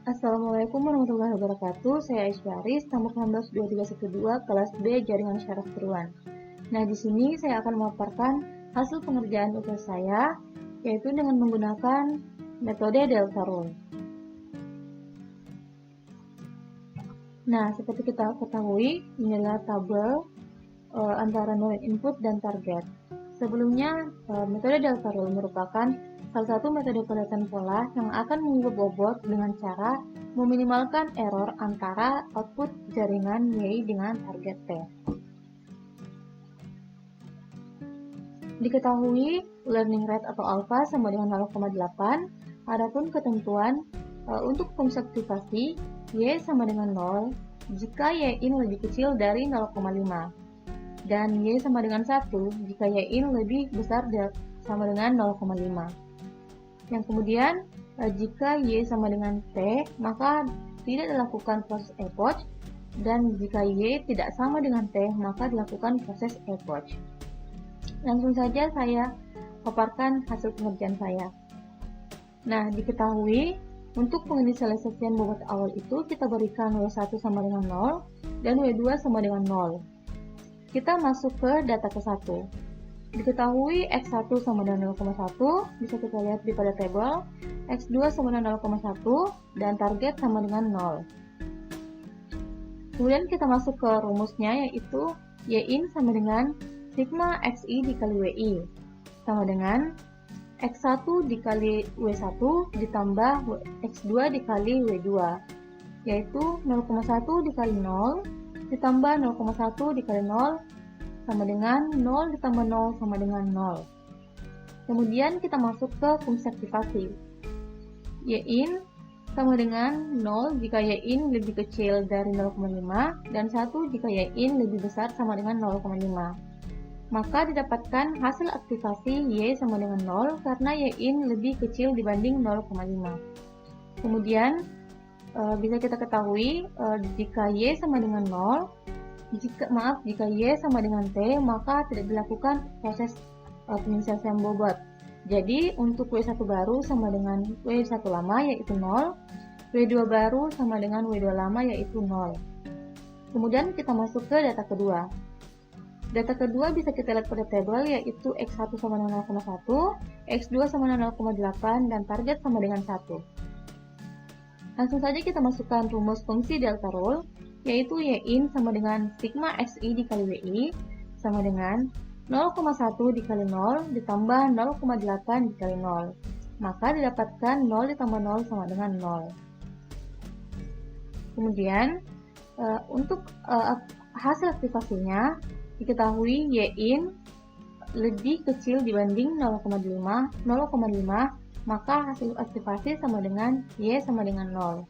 Assalamualaikum warahmatullahi wabarakatuh. Saya Aisyah nomor 162312 kelas B Jaringan Syaraf Seruan. Nah, di sini saya akan memaparkan hasil pengerjaan tugas saya, yaitu dengan menggunakan metode delta rule. Nah, seperti kita ketahui, ini adalah tabel antara node input dan target. Sebelumnya, metode delta rule merupakan salah satu metode kelihatan pola yang akan mengubah bobot dengan cara meminimalkan error antara output jaringan Y dengan target T. Diketahui learning rate atau alpha sama dengan 0,8. Adapun ketentuan untuk fungsi aktivasi Y sama dengan 0 jika Y in lebih kecil dari 0,5 dan Y sama dengan 1 jika Y in lebih besar sama dengan 0,5. Yang kemudian jika Y sama dengan T, maka tidak dilakukan proses epoch, dan jika Y tidak sama dengan T, maka dilakukan proses epoch. Langsung saja saya paparkan hasil pengerjaan saya. Nah, diketahui untuk penginisialisasian bobot awal itu kita berikan W1 sama dengan 0 dan W2 sama dengan 0. Kita masuk ke data ke-1. Diketahui X1 sama dengan 0,1, bisa kita lihat di pada tabel. X2 sama dengan 0,1 dan target sama dengan 0. Kemudian kita masuk ke rumusnya, yaitu Y in sama dengan sigma XI dikali WI sama dengan X1 dikali W1 ditambah X2 dikali W2, yaitu 0,1 dikali 0 ditambah 0,1 dikali 0 sama dengan 0 ditambah 0 sama dengan 0. Kemudian kita masuk ke fungsi aktivasi. Y in sama dengan 0 jika Y in lebih kecil dari 0,5 dan 1 jika Y in lebih besar sama dengan 0,5. Maka didapatkan hasil aktivasi Y sama dengan 0 karena Y in lebih kecil dibanding 0,5. Kemudian bisa kita ketahui jika Y sama dengan 0, jika Y sama dengan T, maka tidak dilakukan proses penginisialisasian bobot. Jadi untuk W1 baru sama dengan W1 lama yaitu 0, W2 baru sama dengan W2 lama yaitu 0. Kemudian kita masuk ke data kedua. Data kedua bisa kita lihat pada tabel, yaitu X1 sama dengan 0,1, X2 sama dengan 0,8, dan target sama dengan 1. Langsung saja kita masukkan rumus fungsi delta rule, yaitu Y in sama dengan sigma XI dikali WI sama dengan 0,1 dikali 0 ditambah 0,8 dikali 0. Maka didapatkan 0 ditambah 0 sama dengan 0. Kemudian untuk hasil aktivasinya diketahui Y in lebih kecil dibanding 0,5, maka hasil aktivasi sama dengan Y sama dengan 0.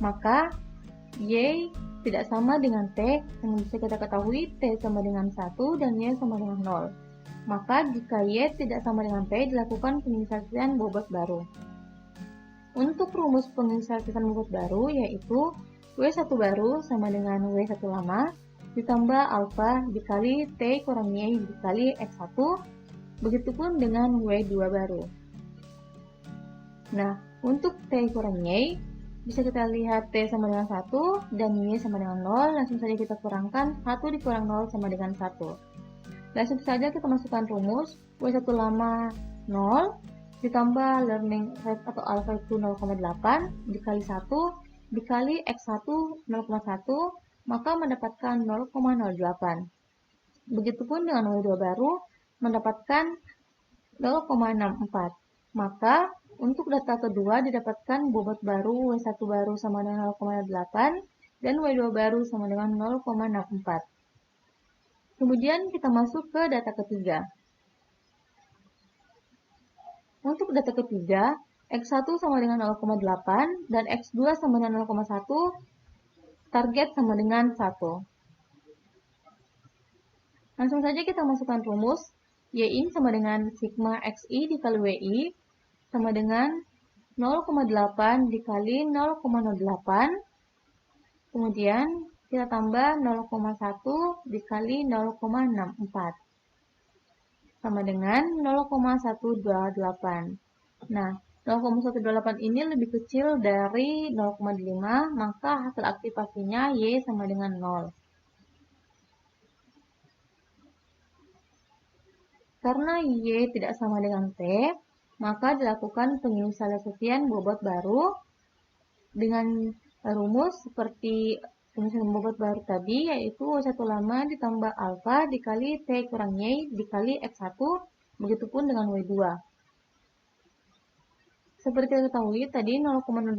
Maka Y tidak sama dengan T, yang bisa kita ketahui T sama dengan 1 dan Y sama dengan 0. Maka jika Y tidak sama dengan T, dilakukan penginisialisasian bobot baru. Untuk rumus penginisialisasian bobot baru yaitu W1 baru sama dengan W1 lama ditambah alpha dikali T kurang Y dikali X1, begitupun dengan W2 baru. Nah, untuk T kurang Y, bisa kita lihat T sama dengan 1 dan Y sama dengan 0, langsung saja kita kurangkan 1 dikurang 0 sama dengan 1. Langsung saja kita masukkan rumus W1 lama 0 ditambah learning rate atau alpha itu 0,8 dikali 1 dikali X1 0,1, maka mendapatkan 0,08. Begitupun dengan W2 baru mendapatkan 0,64. Maka untuk data kedua didapatkan bobot baru W1 baru sama dengan 0,8 dan W2 baru sama dengan 0,64. Kemudian kita masuk ke data ketiga. Untuk data ketiga, X1 sama dengan 0,8 dan X2 sama dengan 0,1, target sama dengan 1. Langsung saja kita masukkan rumus Y in sama dengan sigma XI dikali WI sama dengan 0,8 dikali 0,08, kemudian kita tambah 0,1 dikali 0,64 sama dengan 0,128. Nah, 0,128 ini lebih kecil dari 0,5, maka hasil aktivasinya Y sama dengan 0. Karena Y tidak sama dengan T, maka dilakukan penginisialisasian bobot baru dengan rumus seperti penginisialisasian bobot baru tadi, yaitu W1 lama ditambah alfa dikali T kurang Y dikali X1, begitupun dengan W2. Seperti kita ketahui tadi 0,08,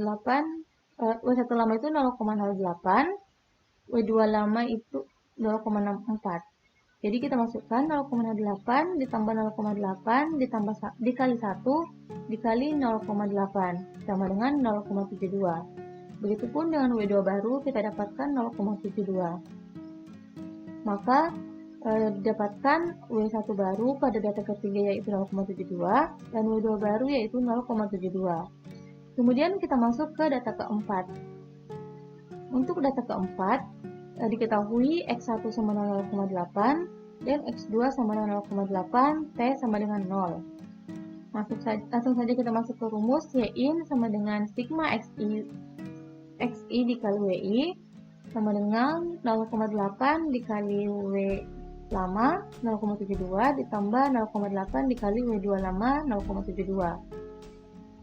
W1 lama itu 0,08, W2 lama itu 0,64. Jadi kita masukkan 0,8 ditambah 0,8 ditambah dikali 1 dikali 0,8 sama dengan 0,72. Begitupun dengan W2 baru kita dapatkan 0,72. Maka didapatkan W1 baru pada data ketiga yaitu 0,72 dan W2 baru yaitu 0,72. Kemudian kita masuk ke data keempat. Untuk data keempat, diketahui X1 sama dengan 0,8 dan X2 sama dengan 0,8, T sama dengan 0. Langsung saja kita masuk ke rumus Yin sama dengan sigma XI dikali WI sama dengan 0,8 dikali W lama 0,72 ditambah 0,8 dikali W2 lama 0,72.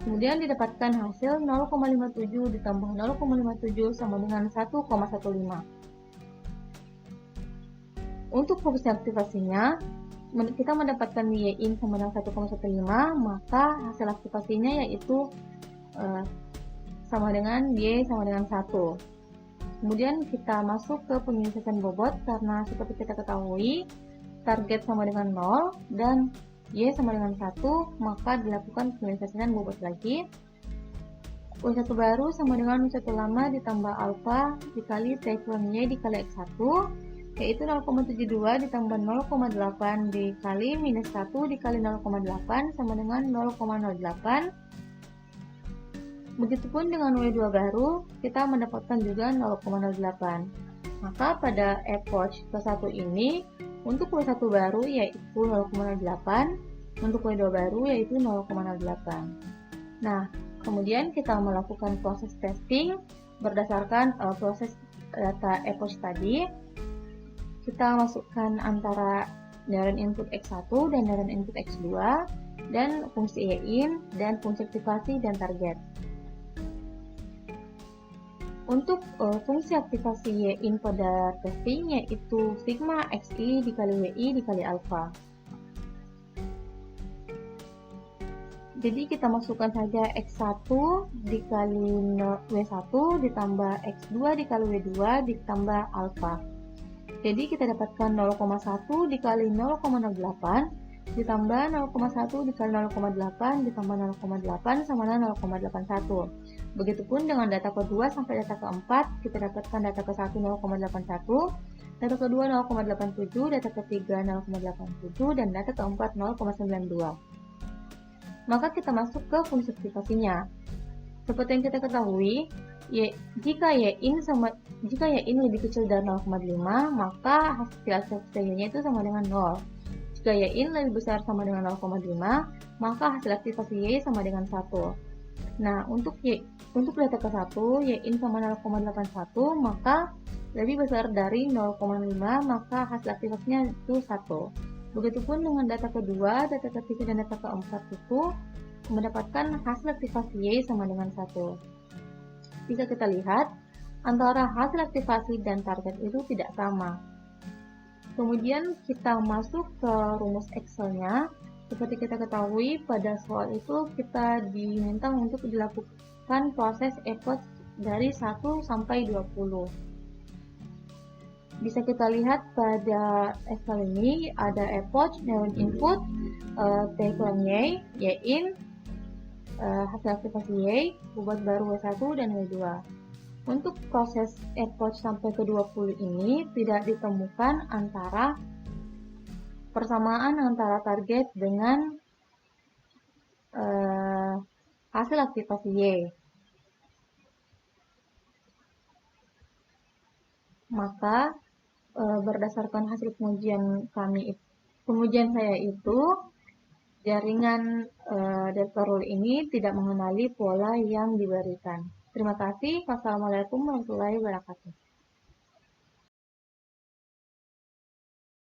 Kemudian didapatkan hasil 0,57 ditambah 0,57 sama dengan 1,15. Untuk fungsi aktivasinya, kita mendapatkan Yin sama dengan 1,15, maka hasil aktivasinya yaitu sama dengan Y sama dengan 1. Kemudian kita masuk ke penginisialisasian bobot karena seperti kita ketahui target sama dengan 0 dan Y sama dengan 1, maka dilakukan penginisialisasian bobot lagi. W1 baru sama dengan W1 lama ditambah alfa dikali T kurang Y dikali X1, yaitu 0,72 ditambah 0,8 dikali minus 1 dikali 0,8 sama dengan 0,08. Begitupun dengan W2 baru, kita mendapatkan juga 0,08. Maka pada epoch ke-1 ini, untuk W1 baru yaitu 0,08, untuk W2 baru yaitu 0,08. Nah, kemudian kita melakukan proses testing berdasarkan proses data epoch tadi. Kita masukkan antara neuron input X1 dan neuron input X2, dan fungsi Yin, dan fungsi aktivasi dan target. Untuk fungsi aktivasi Yin pada testing yaitu sigma XI dikali WI dikali alpha. Jadi kita masukkan saja X1 dikali W1 ditambah X2 dikali W2 ditambah alpha. Jadi kita dapatkan 0,1 dikali 0,08 ditambah 0,1 dikali 0,8 ditambah 0,8 sama dengan 0,81. Begitupun dengan data kedua sampai data keempat, kita dapatkan data ke-1 0,81, data kedua 0,87, data ketiga 0,87, dan data keempat 0,92. Maka kita masuk ke fungsi aktivasinya. Seperti yang kita ketahui, jika Yin lebih kecil dari 0,5, maka hasil aktivasinya itu sama dengan 0. Jika Yin lebih besar sama dengan 0,5, maka hasil aktivasi Y sama dengan 1. Nah, untuk data ke-1, Yin sama 0,81, maka lebih besar dari 0,5, maka hasil aktivasinya itu 1. Begitupun dengan data kedua, data ketiga, dan data keempat itu mendapatkan hasil aktivasi Y sama dengan 1. Bisa kita lihat, antara hasil aktivasi dan target itu tidak sama. Kemudian kita masuk ke rumus Excel-nya. Seperti kita ketahui, pada soal itu kita diminta untuk dilakukan proses epoch dari 1 sampai 20. Bisa kita lihat pada Excel ini ada epoch, neuron input, T kurang Y, Yin, hasil aktivasi Y, bobot baru W1 dan W2. Untuk proses epoch sampai ke 20 ini tidak ditemukan persamaan antara target dengan hasil aktivasi Y. Maka berdasarkan hasil pengujian saya itu jaringan delta rule ini tidak mengenali pola yang diberikan. Terima kasih. Wassalamualaikum warahmatullahi wabarakatuh.